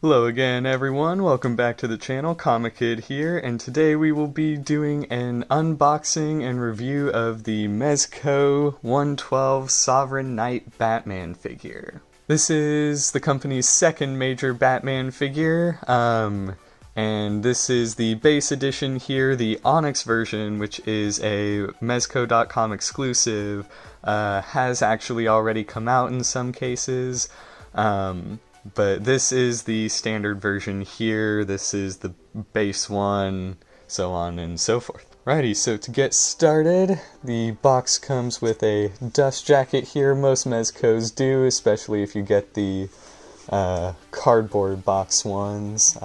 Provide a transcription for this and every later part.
Hello again everyone, welcome back to the channel, Comic Kid here, and today we will be doing an unboxing and review of the Mezco 112 Sovereign Knight Batman figure. This is the company's second major Batman figure, and this is the base edition here, the Onyx version, which is a Mezco.com exclusive, has actually already come out in some cases. But this is the standard version here, this is the base one, so on and so forth. Righty, so to get started, the box comes with a dust jacket here. Most Mezcos do, especially if you get the cardboard box ones.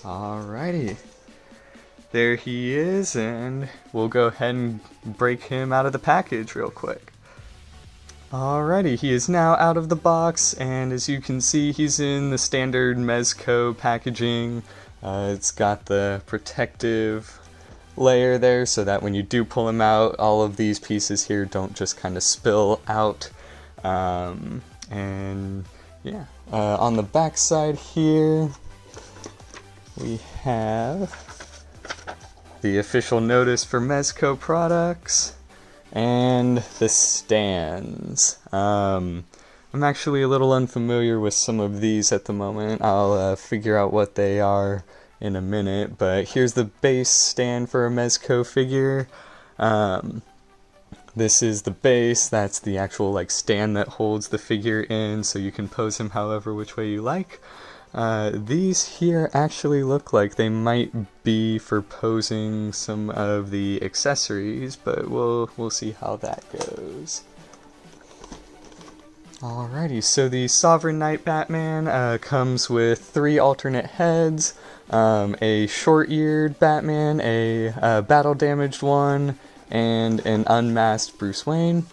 Alrighty. There he is, and we'll go ahead and break him out of the package real quick. Alrighty, he is now out of the box, and as you can see, he's in the standard Mezco packaging. It's got the protective layer there, so that when you do pull him out, all of these pieces here don't just kind of spill out. And yeah, on the back side here, we have the official notice for Mezco products, and the stands. I'm actually a little unfamiliar with some of these at the moment. I'll figure out what they are in a minute, but here's the base stand for a Mezco figure. This is the base, that's the actual stand that holds the figure in, so you can pose him however which way you like. These here actually look like they might be for posing some of the accessories, but we'll see how that goes. Alrighty, so the Sovereign Knight Batman comes with 3 alternate heads, a short-eared Batman, a battle-damaged one, and an unmasked Bruce Wayne.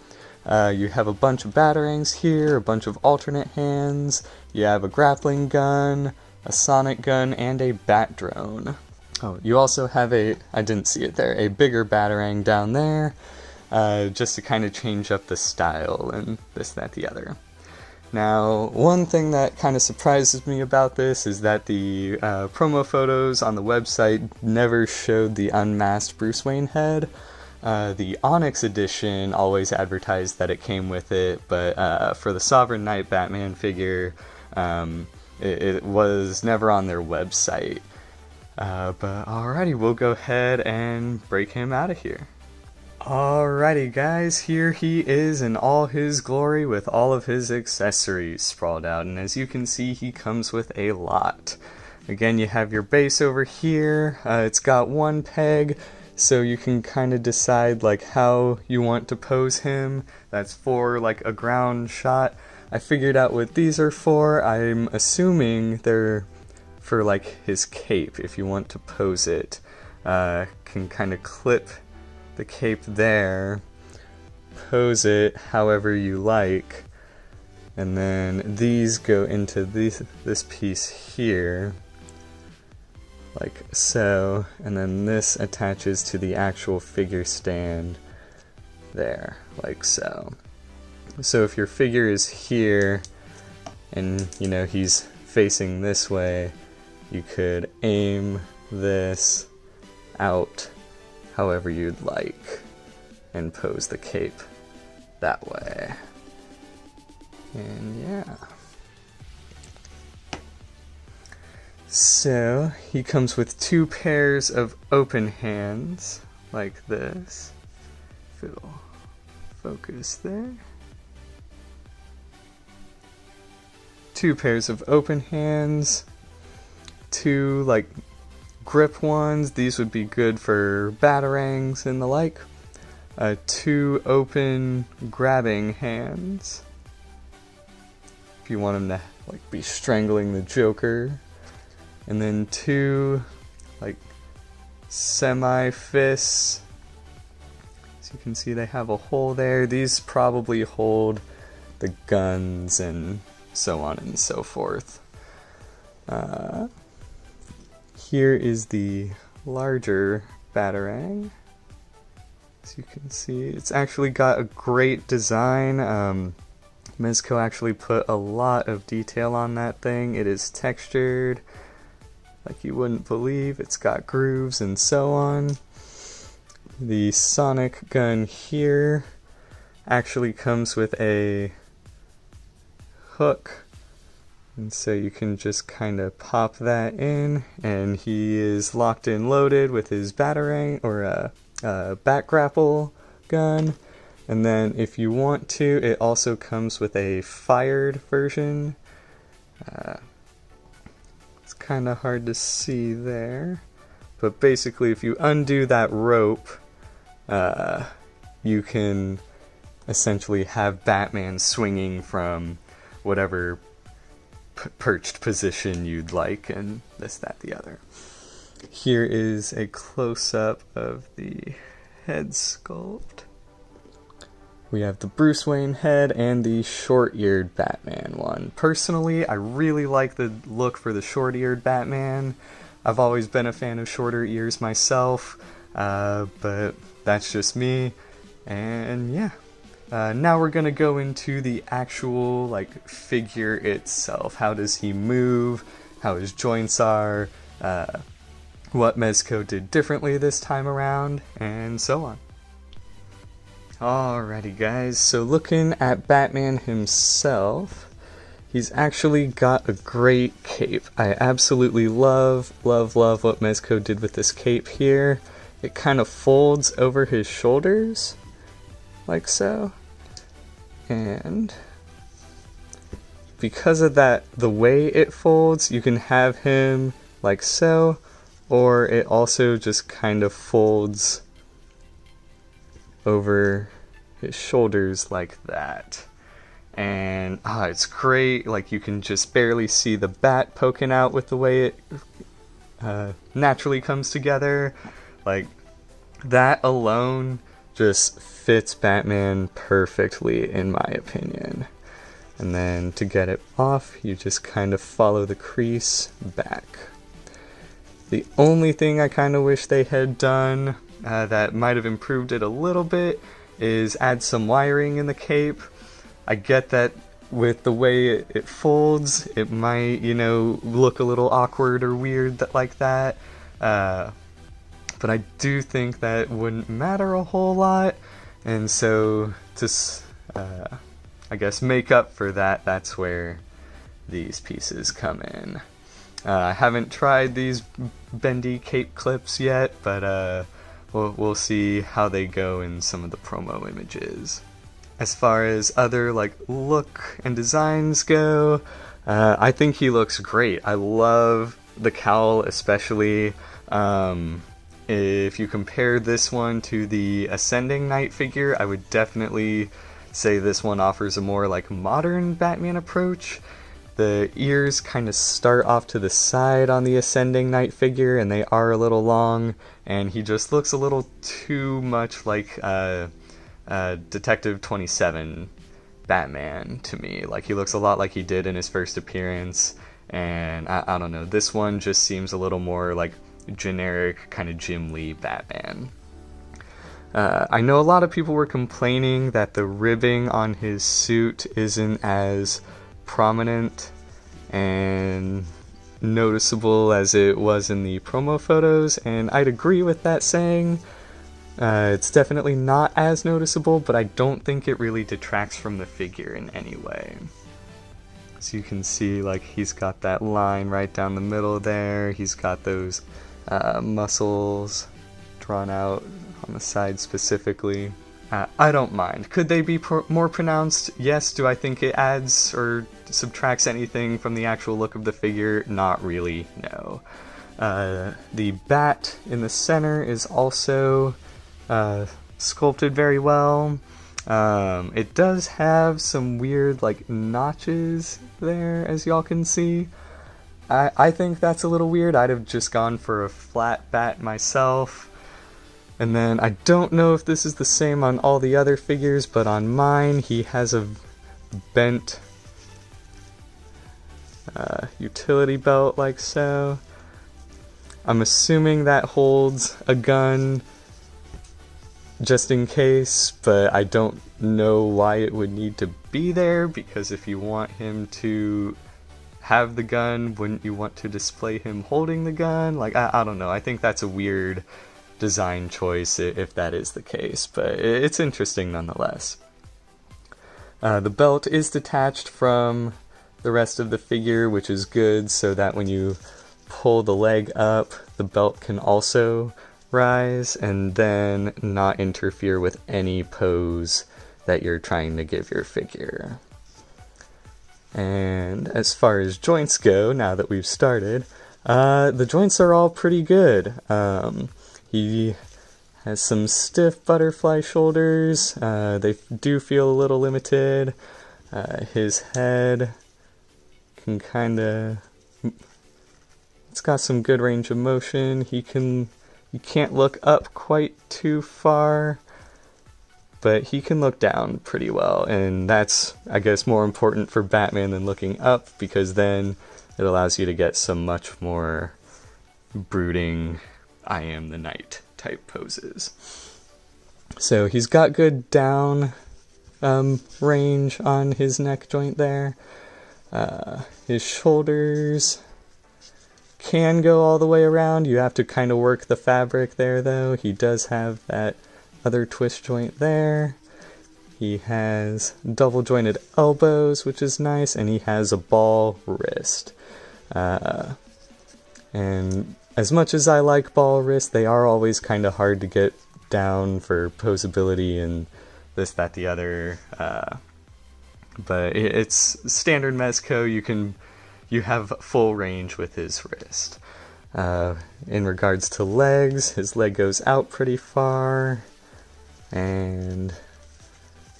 You have a bunch of batarangs here, a bunch of alternate hands, you have a grappling gun, a sonic gun, and a bat drone. Oh, you also have I didn't see it there, a bigger batarang down there, just to kind of change up the style and this, that, the other. Now, one thing that kind of surprises me about this is that the promo photos on the website never showed the unmasked Bruce Wayne head. The Onyx edition always advertised that it came with it, but for the Sovereign Knight Batman figure, it was never on their website. But alrighty, we'll go ahead and break him out of here. Alrighty guys, here he is in all his glory with all of his accessories sprawled out, and as you can see, he comes with a lot. Again, you have your base over here, it's got one peg, so you can kind of decide how you want to pose him. That's for a ground shot. I figured out what these are for. I'm assuming they're for his cape. If you want to pose it, can kind of clip the cape there, pose it however you like, and then these go into this piece here, like so, and then this attaches to the actual figure stand there, like so. So if your figure is here and he's facing this way, you could aim this out however you'd like and pose the cape that way. And yeah. So he comes with 2 pairs of open hands like this. If it'll focus there. 2 pairs of open hands, 2 grip ones, these would be good for batarangs and the like. 2 open grabbing hands, if you want him to be strangling the Joker. And then 2 semi-fists. As you can see, they have a hole there. These probably hold the guns and so on and so forth. Here is the larger batarang. As you can see, it's actually got a great design. Mezco actually put a lot of detail on that thing. It is textured like you wouldn't believe. It's got grooves and so on. The sonic gun here actually comes with a hook, and so you can just kind of pop that in, and he is locked and loaded with his batarang or back grapple gun. And then if you want to, it also comes with a fired version. It's kind of hard to see there, but basically if you undo that rope, you can essentially have Batman swinging from whatever perched position you'd like, and this, that, the other. Here is a close-up of the head sculpt. We have the Bruce Wayne head and the short-eared Batman one. Personally, I really like the look for the short-eared Batman. I've always been a fan of shorter ears myself, but that's just me. And yeah, now we're gonna go into the actual figure itself. How does he move? How his joints are? What Mezco did differently this time around, and so on. Alrighty guys, so looking at Batman himself, he's actually got a great cape. I absolutely love what Mezco did with this cape here. It kind of folds over his shoulders, like so. And because of that, the way it folds, you can have him like so, or it also just kind of folds over his shoulders like that. And it's great. Like, you can just barely see the bat poking out with the way it naturally comes together. Like, that alone just fits Batman perfectly, in my opinion. And then to get it off, you just kind of follow the crease back. The only thing I kind of wish they had done that might have improved it a little bit is add some wiring in the cape. I get that with the way it folds, it might, look a little awkward or weird like that. But I do think that wouldn't matter a whole lot. And so to, I guess, make up for that, that's where these pieces come in. I haven't tried these bendy cape clips yet, but we'll see how they go in some of the promo images. As far as other look and designs go, I think he looks great. I love the cowl especially. If you compare this one to the Ascending Knight figure, I would definitely say this one offers a more modern Batman approach. The ears kind of start off to the side on the Ascending Knight figure, and they are a little long, and he just looks a little too much like Detective 27 Batman to me. He looks a lot like he did in his first appearance, and I don't know, this one just seems a little more generic kind of Jim Lee Batman. I know a lot of people were complaining that the ribbing on his suit isn't as prominent and noticeable as it was in the promo photos, and I'd agree with that saying. It's definitely not as noticeable, but I don't think it really detracts from the figure in any way. So you can see he's got that line right down the middle there. He's got those muscles drawn out on the side specifically. I don't mind. Could they be more pronounced? Yes. Do I think it adds or subtracts anything from the actual look of the figure? Not really, no. The bat in the center is also sculpted very well. It does have some weird notches there, as y'all can see. I think that's a little weird. I'd have just gone for a flat bat myself. And then I don't know if this is the same on all the other figures, but on mine he has a bent utility belt like so. I'm assuming that holds a gun just in case, but I don't know why it would need to be there, because if you want him to have the gun, wouldn't you want to display him holding the gun? Like, I don't know. I think that's a weird design choice if that is the case, but it's interesting nonetheless. The belt is detached from the rest of the figure, which is good, so that when you pull the leg up, the belt can also rise and then not interfere with any pose that you're trying to give your figure. And as far as joints go, now that we've started, the joints are all pretty good. He has some stiff butterfly shoulders. They do feel a little limited. His head can it's got some good range of motion. You can't look up quite too far, but he can look down pretty well, and that's, I guess, more important for Batman than looking up, because then it allows you to get some much more brooding, I am the knight type poses. So he's got good down range on his neck joint there. His shoulders can go all the way around. You have to kind of work the fabric there, though. He does have that other twist joint there. He has double jointed elbows, which is nice, and he has a ball wrist. And as much as I like ball wrist, they are always kind of hard to get down for posability and this, that, the other. But it's standard Mezco. You have full range with his wrist. In regards to legs, his leg goes out pretty far, and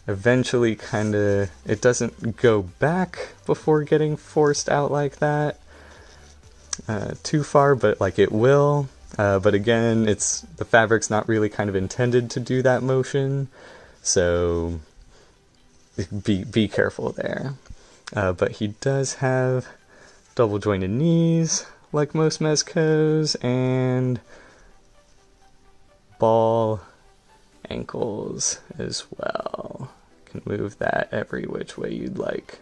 eventually it doesn't go back before getting forced out like that too far, but like it will. But again, the fabric's not really kind of intended to do that motion, so be careful there. But he does have double jointed knees, like most Mezcos, and ball ankles as well. You can move that every which way you'd like.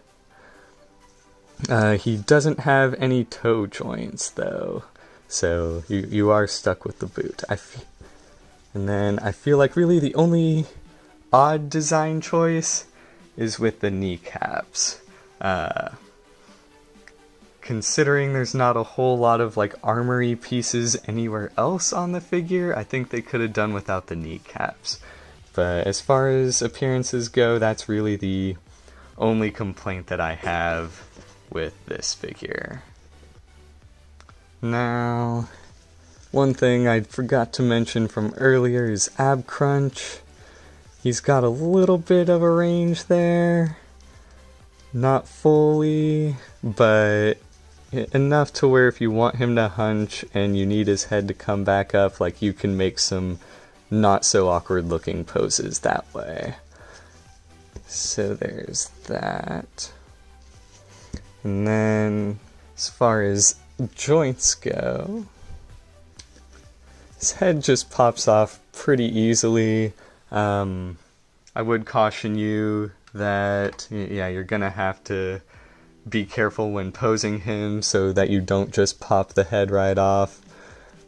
He doesn't have any toe joints, though, so you are stuck with the boot. And then I feel like really the only odd design choice is with the kneecaps. Considering there's not a whole lot of like armory pieces anywhere else on the figure, I think they could have done without the kneecaps. But as far as appearances go, that's really the only complaint that I have with this figure. Now, one thing I forgot to mention from earlier is ab crunch. He's got a little bit of a range there. Not fully, but enough to where if you want him to hunch and you need his head to come back up, like, you can make some not so awkward looking poses that way. So there's that. And then as far as joints go, his head just pops off pretty easily. I would caution you that, yeah, you're gonna have to be careful when posing him so that you don't just pop the head right off.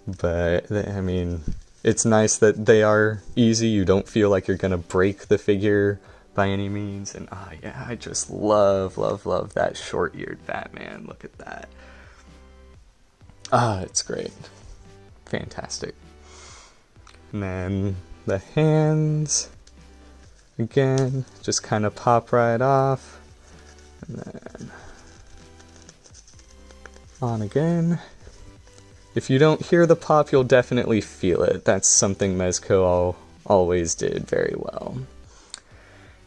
But, I mean, it's nice that they are easy. You don't feel like you're gonna break the figure by any means. And, yeah, I just love, love, love that short-eared Batman. Look at that. It's great. Fantastic. And then the hands, again, just kind of pop right off. And then on again. If you don't hear the pop, you'll definitely feel it. That's something Mezco always did very well.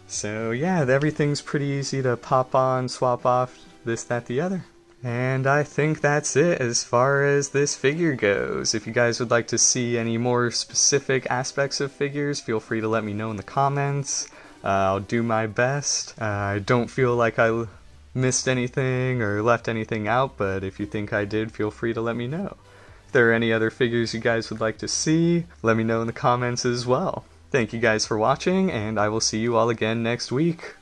So yeah, everything's pretty easy to pop on, swap off, this, that, the other. And I think that's it as far as this figure goes. If you guys would like to see any more specific aspects of figures, feel free to let me know in the comments. I'll do my best. I don't feel like I missed anything or left anything out, but if you think I did, feel free to let me know. If there are any other figures you guys would like to see, let me know in the comments as well. Thank you guys for watching, and I will see you all again next week.